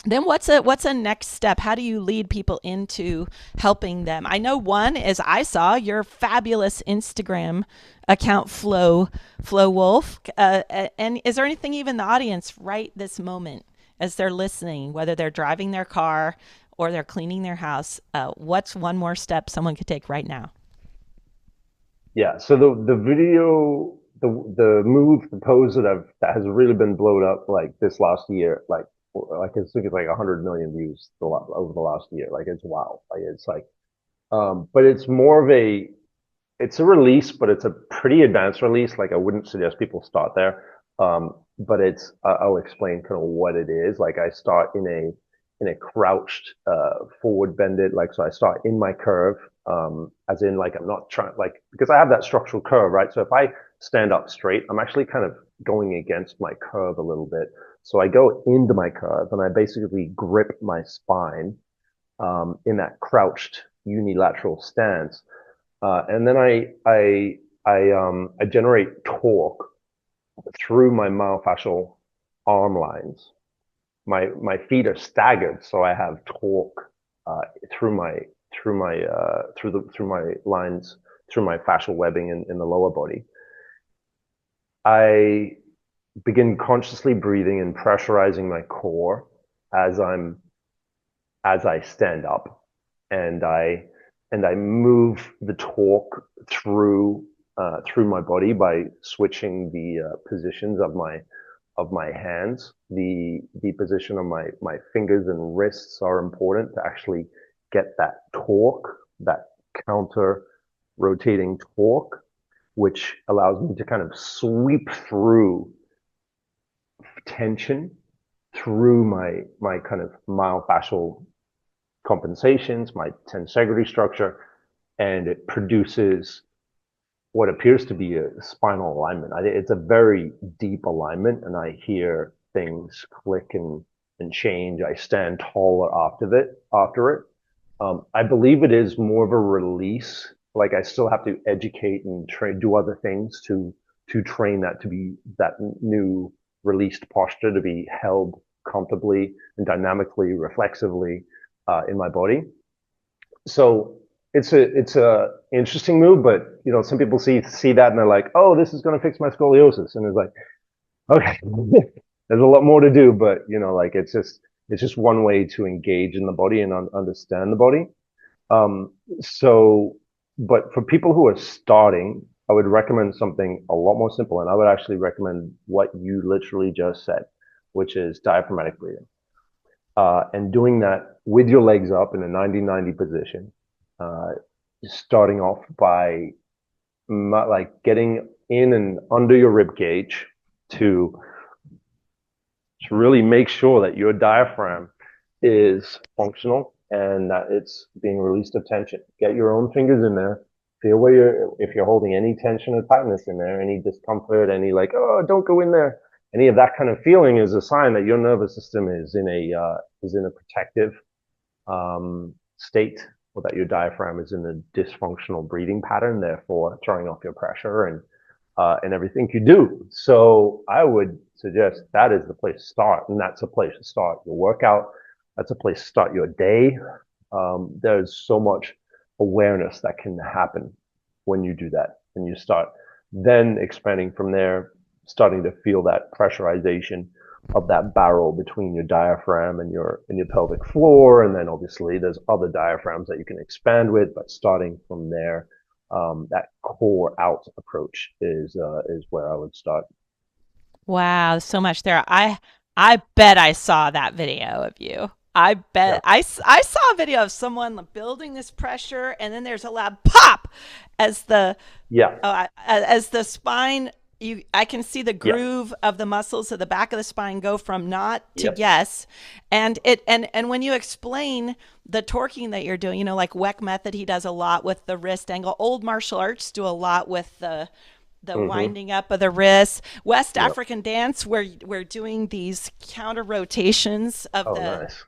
Speaker 1: then what's a next step? How do you lead people into helping them? I know one is I saw your fabulous Instagram account Flow Wolf. And is there anything even the audience right this moment as they're listening, whether they're driving their car or they're cleaning their house? What's one more step someone could take right now?
Speaker 2: Yeah. So the video, the move, the pose that has really been blown up like this last year, like I think it's like 100 million views over the last year. Like it's wow. Like it's like, but it's more of it's a release, but it's a pretty advanced release. Like I wouldn't suggest people start there. But I'll explain kind of what it is. Like I start in a crouched, forward bended, like, so I start in my curve, as in like, I'm not trying, like, because I have that structural curve, right? So if I stand up straight, I'm actually kind of going against my curve a little bit. So I go into my curve and I basically grip my spine, in that crouched unilateral stance. And then I generate torque through my myofascial arm lines. My feet are staggered, so I have torque through my lines, through my fascial webbing in the lower body. I begin consciously breathing and pressurizing my core as I stand up, and I move the torque through my body by switching the positions of my hands. The position of my fingers and wrists are important to actually get that torque, that counter rotating torque, which allows me to kind of sweep through tension through my kind of myofascial compensations, my tensegrity structure, and it produces what appears to be a spinal alignment. It's a very deep alignment, and I hear things click and change. I stand taller after it. I believe it is more of a release. Like I still have to educate and do other things to train that to be that new released posture to be held comfortably and dynamically, reflexively in my body. So it's a interesting move, but you know, some people see that and they're like, oh, this is going to fix my scoliosis, and it's like, okay, there's a lot more to do, but you know, like it's just one way to engage in the body and understand the body. So, but for people who are starting, I would recommend something a lot more simple, and I would actually recommend what you literally just said, which is diaphragmatic breathing. And doing that with your legs up in a 90-90 position, uh, starting off by like getting in and under your rib cage to really make sure that your diaphragm is functional and that it's being released of tension. Get your own fingers in there. Feel where if you're holding any tension or tightness in there, any discomfort, any like, oh, don't go in there. Any of that kind of feeling is a sign that your nervous system is in a protective state, or that your diaphragm is in a dysfunctional breathing pattern, therefore throwing off your pressure and everything you do. So I would suggest that is the place to start, and that's a place to start your workout. That's a place to start your day. There's so much awareness that can happen when you do that, and you start then expanding from there, starting to feel that pressurization of that barrel between your diaphragm and your pelvic floor, and then obviously there's other diaphragms that you can expand with, but starting from there, that core out approach is where I would start.
Speaker 1: Wow, so much there. I bet I saw that video of you. I
Speaker 2: Yeah,
Speaker 1: bet I saw a video of someone building this pressure, and then there's a loud pop as the
Speaker 2: yeah,
Speaker 1: as the spine. I can see the
Speaker 2: yeah,
Speaker 1: groove of the muscles of the back of the spine go from not to
Speaker 2: yep,
Speaker 1: yes, and when you explain the torquing that you're doing, you know, like Weck method, he does a lot with the wrist angle. Old martial arts do a lot with the
Speaker 2: mm-hmm,
Speaker 1: winding up of the wrists. West
Speaker 2: yep.
Speaker 1: African dance, where we're doing these counter rotations of
Speaker 2: Oh,
Speaker 1: the
Speaker 2: nice.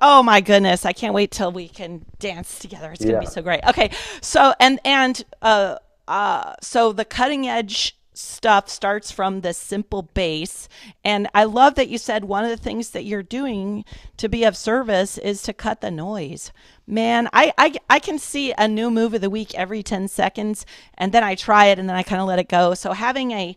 Speaker 1: oh my goodness, I can't wait till we can dance together. It's going to be
Speaker 2: Yeah,
Speaker 1: so great. Okay, so so the cutting edge stuff starts from the simple base, and I love that you said one of the things that you're doing to be of service is to cut the noise. Man, I can see a new move of the week every 10 seconds, and then I try it and then I kind of let it go. So having a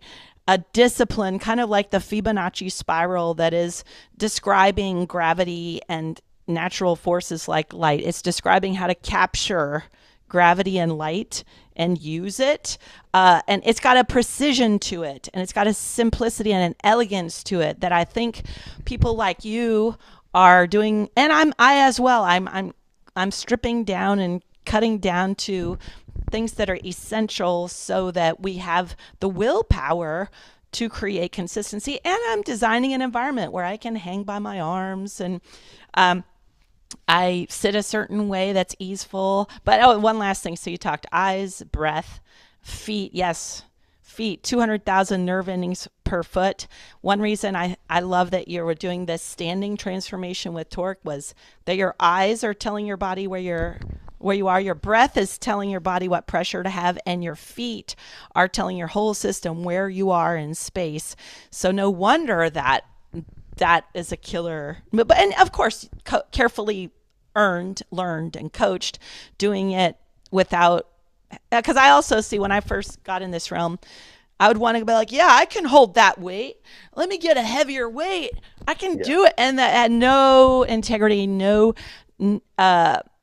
Speaker 1: discipline, kind of like the Fibonacci spiral, that is describing gravity and natural forces like light. It's describing how to capture gravity and light and use it. And it's got a precision to it, and it's got a simplicity and an elegance to it that I think people like you are doing. And I as well. I'm stripping down and cutting down to things that are essential so that we have the willpower to create consistency. And I'm designing an environment where I can hang by my arms, and um, I sit a certain way that's easeful. But oh, one last thing. So you talked eyes, breath, feet. Yes, feet, 200,000 nerve endings per foot. One reason I love that you were doing this standing transformation with torque was that your eyes are telling your body where you are. Your breath is telling your body what pressure to have, and your feet are telling your whole system where you are in space. So no wonder that that is a killer. But and of course, carefully earned, learned, and coached, doing it without. Because I also see when I first got in this realm, I would want to be like, yeah, I can hold that weight. Let me get a heavier weight. I can
Speaker 2: yeah,
Speaker 1: do it, and that had no integrity, no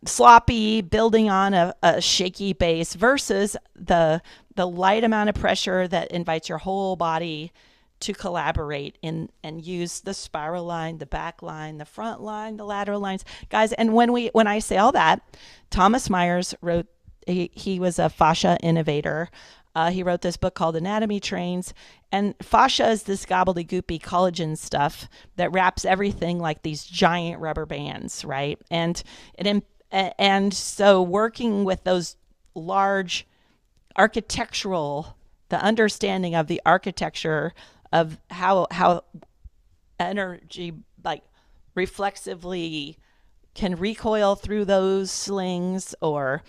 Speaker 1: sloppy building on a shaky base versus the light amount of pressure that invites your whole body to collaborate in and use the spiral line, the back line, the front line, the lateral lines, guys. And when I say all that, Thomas Myers wrote he was a fascia innovator. He wrote this book called Anatomy Trains, and fascia is this gobbledygook collagen stuff that wraps everything like these giant rubber bands, right? And so working with those large architectural, the understanding of the architecture of how energy like reflexively can recoil through those slings, or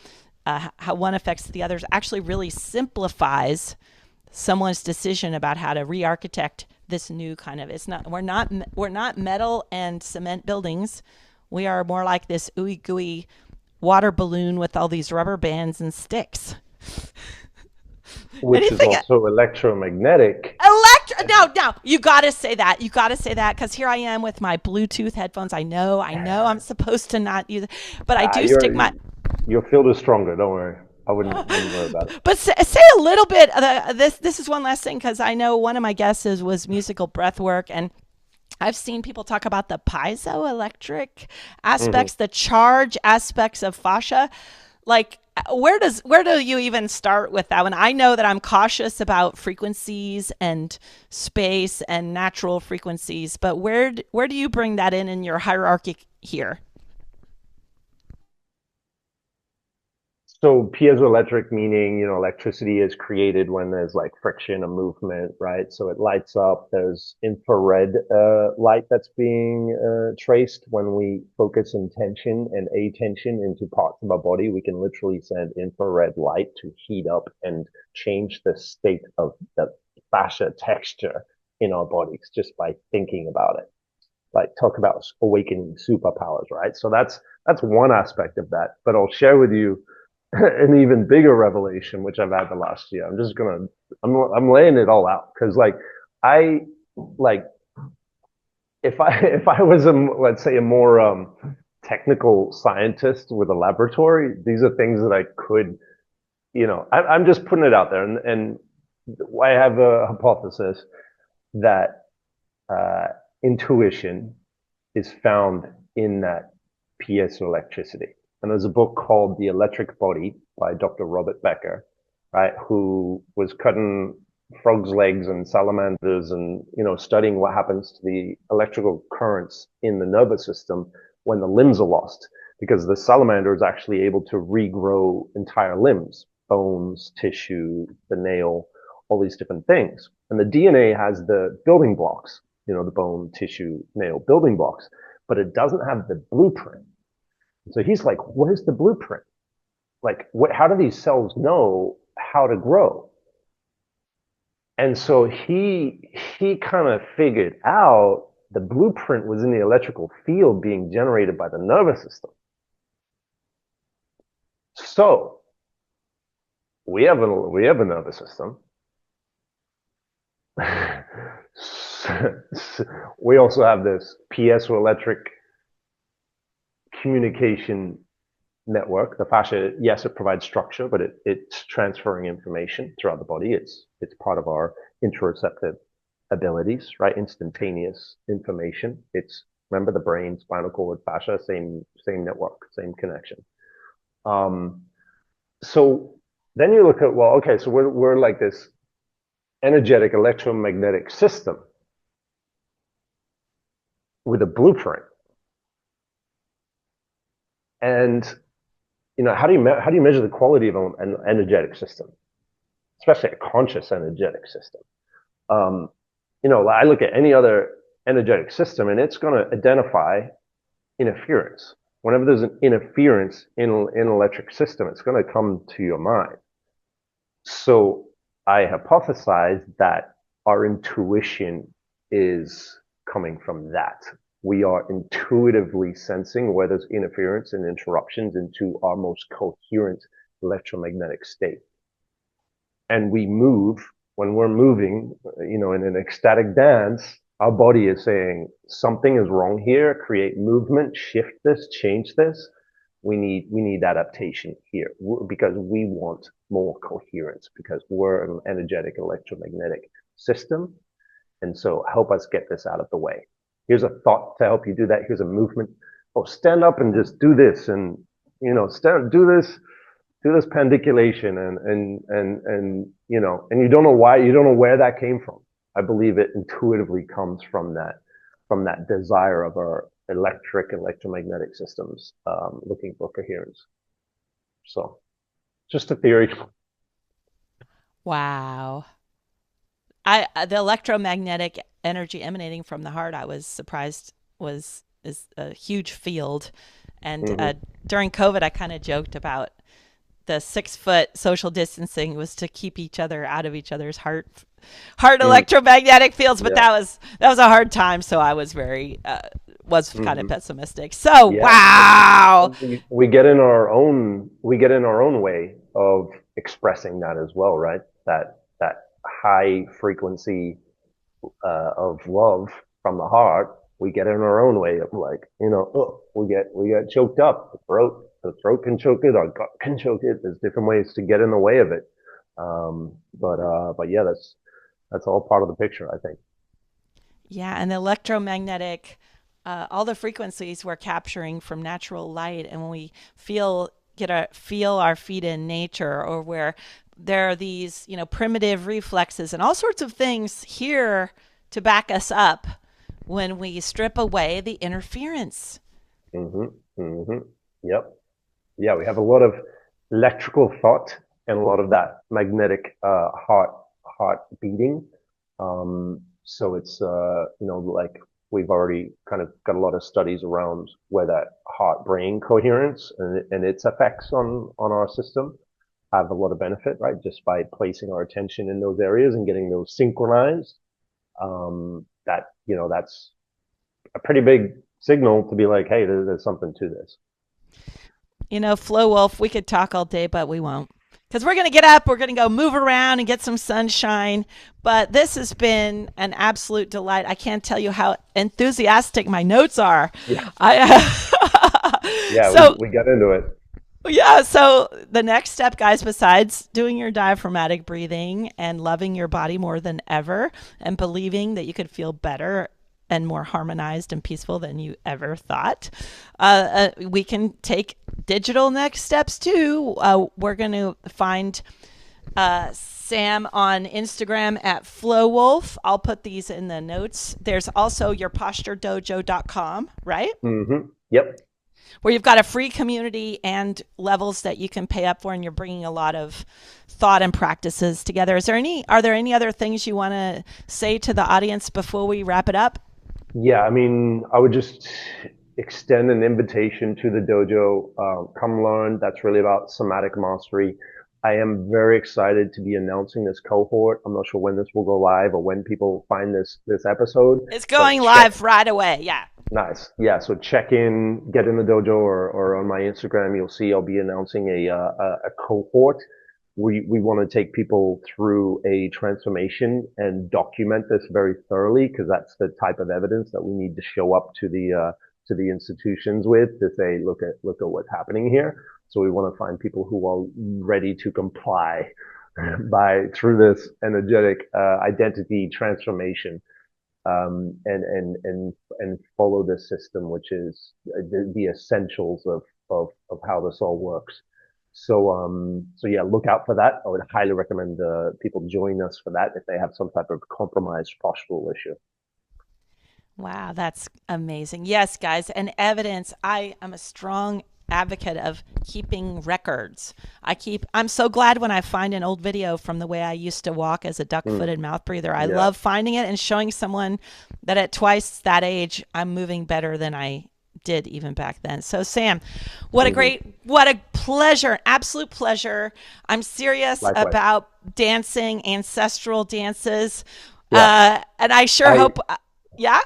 Speaker 1: how one affects the others, actually really simplifies someone's decision about how to re-architect this new kind of, it's not, we're not metal and cement buildings. We are more like this ooey gooey water balloon with all these rubber bands and sticks.
Speaker 2: which is
Speaker 1: Anything
Speaker 2: also electromagnetic.
Speaker 1: no, you gotta say that. You gotta say that, because here I am with my Bluetooth headphones. I know I'm supposed to not use it, but I
Speaker 2: Ah,
Speaker 1: do stick my.
Speaker 2: your field is stronger. Don't worry. I wouldn't worry about it.
Speaker 1: But say a little bit. This is one last thing, because I know one of my guesses was musical breathwork, and I've seen people talk about the piezoelectric
Speaker 2: Hmm.
Speaker 1: aspects, the charge aspects of fascia. Like, where do you even start with that one? I know that I'm cautious about frequencies and space and natural frequencies, but where do you bring that in your hierarchy here?
Speaker 2: So piezoelectric meaning, electricity is created when there's like friction or movement, right? So it lights up. There's infrared light that's being traced when we focus intention and attention into parts of our body. We can literally send infrared light to heat up and change the state of the fascia texture in our bodies just by thinking about it. Like talk about awakening superpowers, right? So that's one aspect of that. But I'll share with you an even bigger revelation, which I've had the last year. I'm laying it all out because I like if I was let's say a more technical scientist with a laboratory, these are things that I could, I'm just putting it out there, and I have a hypothesis that uh, intuition is found in that piezoelectricity. And there's a book called The Electric Body by Dr. Robert Becker, right, who was cutting frogs' legs and salamanders and, studying what happens to the electrical currents in the nervous system when the limbs are lost. Because the salamander is actually able to regrow entire limbs, bones, tissue, the nail, all these different things. And the DNA has the building blocks, the bone, tissue, nail building blocks, but it doesn't have the blueprint. So he's like, what is the blueprint? Like, how do these cells know how to grow? And so he kind of figured out the blueprint was in the electrical field being generated by the nervous system. So we have a nervous system. We also have this piezoelectric communication network. The fascia, yes, it provides structure, but it's transferring information throughout the body. It's part of our interoceptive abilities, right? Instantaneous information. It's remember the brain, spinal cord, fascia, same network, same connection. Um, so then you look at, well, okay, so we're like this energetic electromagnetic system with a blueprint. And how do you measure the quality of an energetic system, especially a conscious energetic system? Um, I look at any other energetic system and it's going to identify interference. Whenever there's an interference in an electric system, it's going to come to your mind. So I hypothesize that our intuition is coming from that. We are intuitively sensing where there's interference and interruptions into our most coherent electromagnetic state. And we move when we're moving, in an ecstatic dance, our body is saying something is wrong here, create movement, shift this, change this. We need adaptation here because we want more coherence because we're an energetic electromagnetic system. And so help us get this out of the way. Here's a thought to help you do that. Here's a movement. Oh, stand up and just do this and, do this. do this pandiculation and and you don't know why, you don't know where that came from. I believe it intuitively comes from that desire of our electromagnetic systems, looking for coherence. So just a theory.
Speaker 1: Wow. The electromagnetic energy emanating from the heart, I was surprised was is a huge field. And
Speaker 2: Hmm.
Speaker 1: during COVID, I kind of joked about the 6 foot social distancing was to keep each other out of each other's heart
Speaker 2: Mm,
Speaker 1: electromagnetic fields. But
Speaker 2: yeah.
Speaker 1: that was a hard time, so I was was kind of
Speaker 2: Hmm.
Speaker 1: pessimistic. So
Speaker 2: Yeah.
Speaker 1: wow.
Speaker 2: We get in our own way of expressing that as well, right? That high frequency of love from the heart, we get in our own way of like, oh, we get choked up. The throat can choke it, our gut can choke it. There's different ways to get in the way of it. But yeah, that's all part of the picture, I think.
Speaker 1: Yeah, and the electromagnetic, all the frequencies we're capturing from natural light, and when we feel our feet in nature, or where there are these primitive reflexes and all sorts of things here to back us up when we strip away the interference.
Speaker 2: Hmm. Hmm. Yep. Yeah, we have a lot of electrical thought and a lot of that magnetic heart beating. So it's like we've already kind of got a lot of studies around where that heart brain coherence and its effects on our system have a lot of benefit, right? Just by placing our attention in those areas and getting those synchronized. That's a pretty big signal to be like, hey, there's something to this.
Speaker 1: Flow Wolf, we could talk all day, but we won't. Because we're going to get up, we're going to go move around and get some sunshine. But this has been an absolute delight. I can't tell you how enthusiastic my notes are.
Speaker 2: Yeah. Yeah,
Speaker 1: So
Speaker 2: we got into it.
Speaker 1: yeah, so the next step, guys, besides doing your diaphragmatic breathing and loving your body more than ever and believing that you could feel better and more harmonized and peaceful than you ever thought, we can take digital next steps too. We're going to find Sam on Instagram at FlowWolf. I'll put these in the notes. There's also yourposturedojo.com, right?
Speaker 2: Yep.
Speaker 1: Where you've got a free community and levels that you can pay up for, and you're bringing a lot of thought and practices together. Are there any other things you want to say to the audience before we wrap it up?
Speaker 2: Yeah, I mean, I would just extend an invitation to the dojo. Come learn. That's really about somatic mastery. I am very excited to be announcing this cohort. I'm not sure when this will go live or when people find this episode,
Speaker 1: It's
Speaker 2: but
Speaker 1: going
Speaker 2: check.
Speaker 1: live right away. Yeah.
Speaker 2: Nice. Yeah. So check in, get in the dojo or on my Instagram. You'll see I'll be announcing a cohort. We want to take people through a transformation and document this very thoroughly because that's the type of evidence that we need to show up to the institutions with to say, look at what's happening here. So we want to find people who are ready to comply by through this energetic identity transformation and follow this system, which is the essentials of how this all works. So yeah, look out for that. I would highly recommend people join us for that if they have some type of compromised postural issue.
Speaker 1: Wow, that's amazing. Yes, guys, and evidence. I am a strong advocate of keeping records. I'm so glad when I find an old video from the way I used to walk as a
Speaker 2: Mm,
Speaker 1: duck-footed mouth breather. I
Speaker 2: yeah.
Speaker 1: love finding it and showing someone that at twice that age I'm moving better than I did even back then. So Sam,
Speaker 2: Hmm.
Speaker 1: what a pleasure, absolute pleasure. I'm serious
Speaker 2: Likewise.
Speaker 1: about dancing, ancestral dances.
Speaker 2: Yeah.
Speaker 1: And I sure
Speaker 2: I
Speaker 1: hope yeah.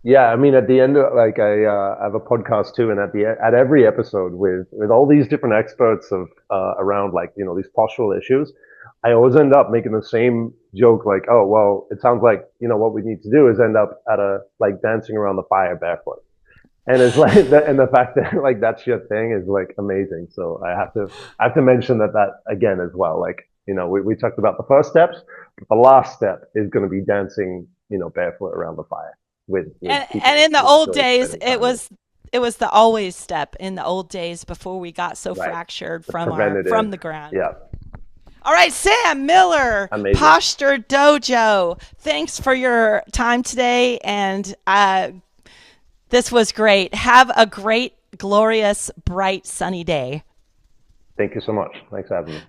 Speaker 2: Yeah, I mean, at the end of like I have a podcast too, and at every episode with all these different experts of around like these postural issues, I always end up making the same joke like, oh well, it sounds like what we need to do is end up at a like dancing around the fire barefoot, and it's like and the fact that like that's your thing is like amazing. So I have to mention that again as well. Like we talked about the first steps, but the last step is going to be dancing barefoot around the fire with
Speaker 1: And
Speaker 2: people
Speaker 1: in the
Speaker 2: who
Speaker 1: old
Speaker 2: enjoy
Speaker 1: days,
Speaker 2: spending time with.
Speaker 1: it was the always step in the old days before we got so
Speaker 2: Right.
Speaker 1: fractured
Speaker 2: The
Speaker 1: from
Speaker 2: preventative.
Speaker 1: the ground.
Speaker 2: Yeah.
Speaker 1: All right, Sam Miller,
Speaker 2: Amazing.
Speaker 1: Posture Dojo. Thanks for your time today, and this was great. Have a great, glorious, bright, sunny day.
Speaker 2: Thank you so much. Thanks for having me.